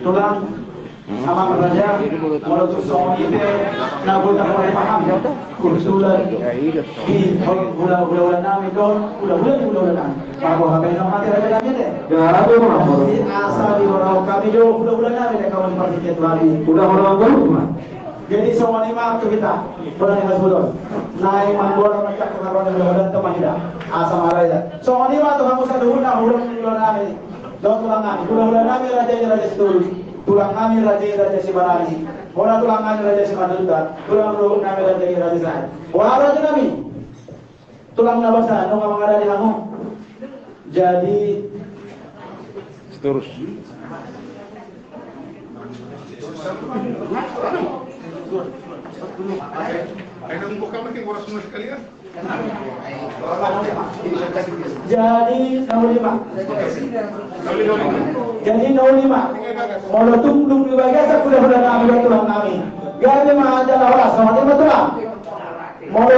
tulang sama raja menutup semua itu nabul tak boleh paham kursulan di bulan nami don bulan nami aku habis nama mati raja kami deh asal di orang kami do bulan nami deh kawan partai lari orang baru jadi semua ni mah kita bulan yang sebelum naik manggol macam kenalan bulan teman kita asal raja semua ni mah tu kamu satu bulan nami don tulang nami raja setul tulang kami raja Sibarani, bola tulang kami raja Simadunda, tulang kami raja Sai. Bola raja kami, tulang nabasa, nung mga ada di kamu. Jadi terus. Ada buka mungkin orang semua sekalian. Jadi nomor 5. Jadi nomor 5. Mau tunggu di bagian sudah kami tulang kami. Gak mah aja lah sama dia tulang. Mau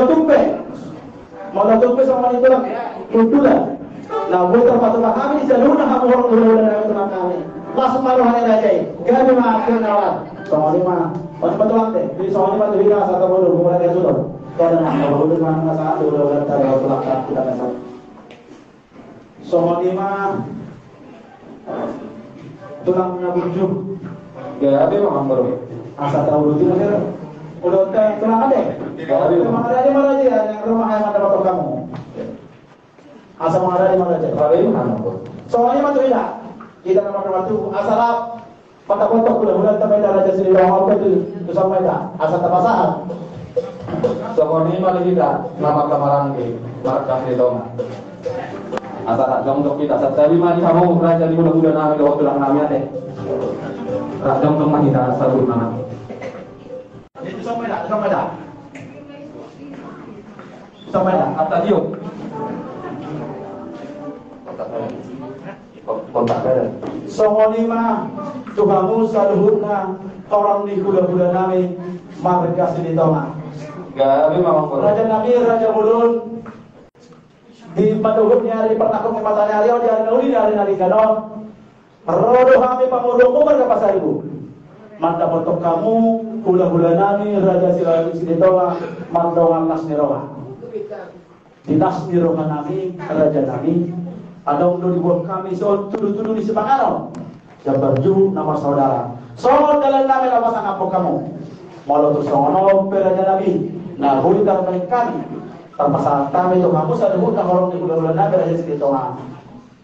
tumpe sama dia tulang. Tulang. Nah, buat tempat kami di jalur nak kamu orang tulang kami. Masuk malu hanya raja. Gak mah akhirnya orang. Sama dia mah. Macam tulang deh. Di sama dia mah tuh biasa atau mau mulai dia sudah. Karena kalau dengan masalah udah tahu belakang kita besar. Soal lima tulang nabujum. Ya, ada memang baru. Asal tahu dulu kan. Udah tulang ada. Memang ada di mana aja yang rumah yang ada motor kamu. Asal ada di mana aja. Kalau ini mana? Soalnya mah tuh tidak. Kita nama itu asal patah-patah bulan tambah raja sendiri orang apa itu sampai dah. Asal terpasang. Sokoni mali kita nama kamarang ke markas itu mah. Asal tak jom kita setiap mali kamu raja di bulan nami do tulang nami ate. Jom mah kita sabut nama. Itu sampai dah. Kata dia. Kontak ada. Sokoni mah tuhamu saluhurna orang di bulan nami markas di tengah. Gak, memang Raja Nabi, Raja Mulun di paduhutnya di pertakung matanya Riau di hari nari kano rodo kami pangurungmu mereka pasar ibu mantap untuk kamu hula nami Raja Silawi Siditonga mantongan nas nirowa dinasnirokan nami kerajaan nami ada untuk dibuat kami so tuduh-tuduh di Sepakaro yang berju nama saudara dalam nami nama sang apa kamu malu tu sono kerajaan nami nah huli kami kami tanpa saat kami itu kamu sadar hutang orang di bulan nabi raja segitu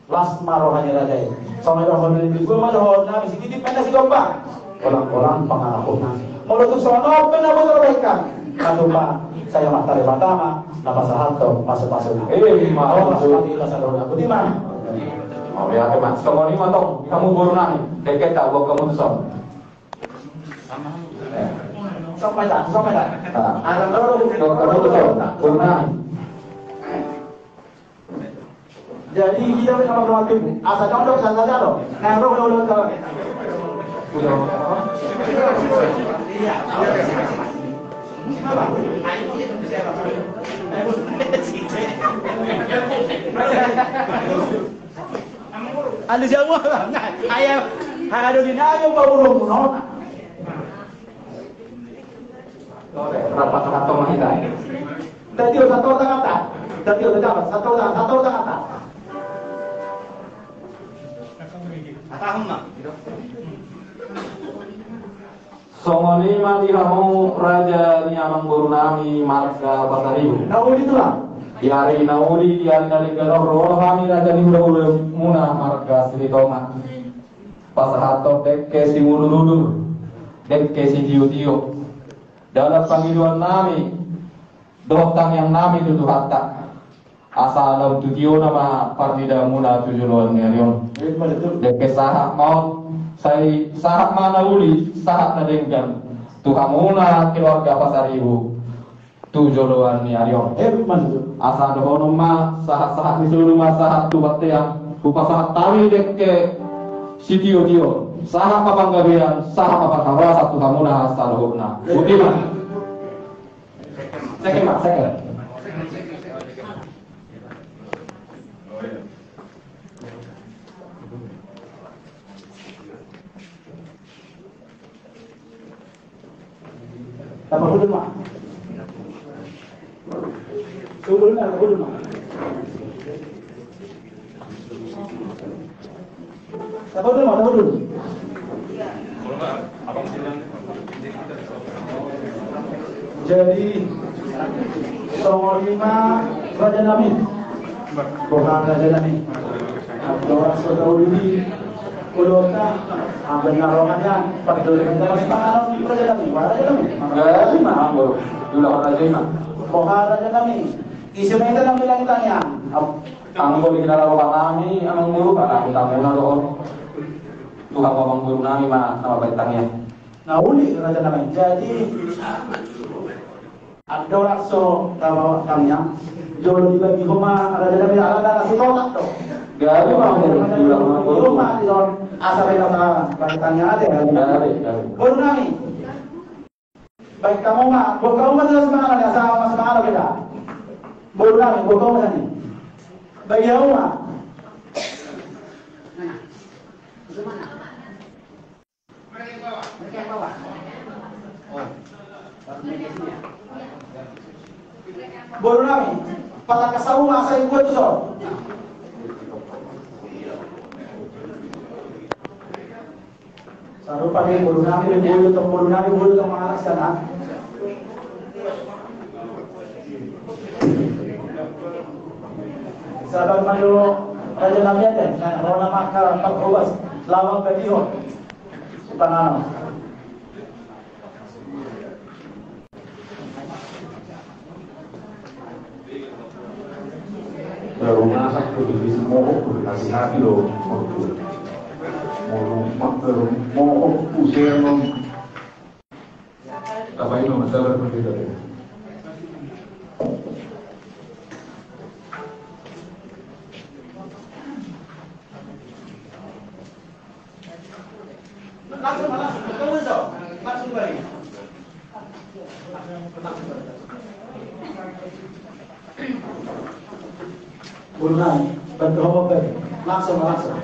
las marohanya raja soalnya orang di gue maroh nabi sedikit pendek si domba orang-orang pengarapuna malu tu sono penapa terbaikkan kata pak saya matahari pertama nama sahabat masuk-masuk masuk di pasar roda bagaimana oh ya teman semua ini mantong kamu baru nang deket tak buat kamu tuh sampai tak anak baru kamu tuh baru nang jadi kita kalau berdoa tubuh asal contoh saja loh nah roh Ano siya mo? Ayaw. Hakado din ayaw paulong mo. Rapat atau mahita. Tadi satu tangan tak. Tadi dapat satu tangan tak. Atahum mah. Songoni mati kamu raja Niamang Borunami marga Pasaribu. Nauli itulah. Yari nauli dian dari Garoro kami raja ni udah muna marga Sri Toma. Pasahato dekke si muludur, dekke si tiu. Dalam panggilan nami, dohtang yang nami itu hatta. Asal tu tiu nama partida muna tujuan ngerion. Dekke sahak mau saya sahat mana uli sahat nadenggan Tuhan muna keluarga Pasaribu tu jodohan ni arion asal dohono ma sahat ni seluruh ma sahat tu bakte yang rupa sahat tawi dekke sitio sahat papang gabian sahat papang kawasa Tuhan muna asal dohona butiman second Apa hudul mak? Hudul mak. Apa hudul? Jadi nomor 5 Raja Nami. Bukan Raja Nami. Orang saudara ini Kulota, benar orangnya peduli kita masih mahal Raja Nami. Raja Nami, dulu Raja Nami. Bukan Raja Nami. Isu itu nang bilang tanya. Ang boleh kita lakukan nami, ang guru para kita muna doon. Tuhan ngomong guru nami mah nama baitangnya. Nah uli Raja Nami. Jadi ada orang so tahu tamnya. Jolo dibagi rumah Raja Nami ada kasih totak tuh. Gari mah rumah di dalam asal kita baitangnya ada. Gari. Guru Nami. Baik kamu mah, kamu mah jelas mana ya sama mana kita. Guru Nami, kamu mah nih. Bagi kamu mah. Mereka yang bawa. Guru Nami, pada kesawah saya buat tu so. Saru pakai guru Nami, bulu tu malas kan? Sahabat malu Raja Nami ada, nah orang makar 14 lawang video, panano. Rumah sakit di semua kasih hati loh, mau usir nom, apa ini masalah berbeda. Langsung balik. Bulan, bantu apa langsung.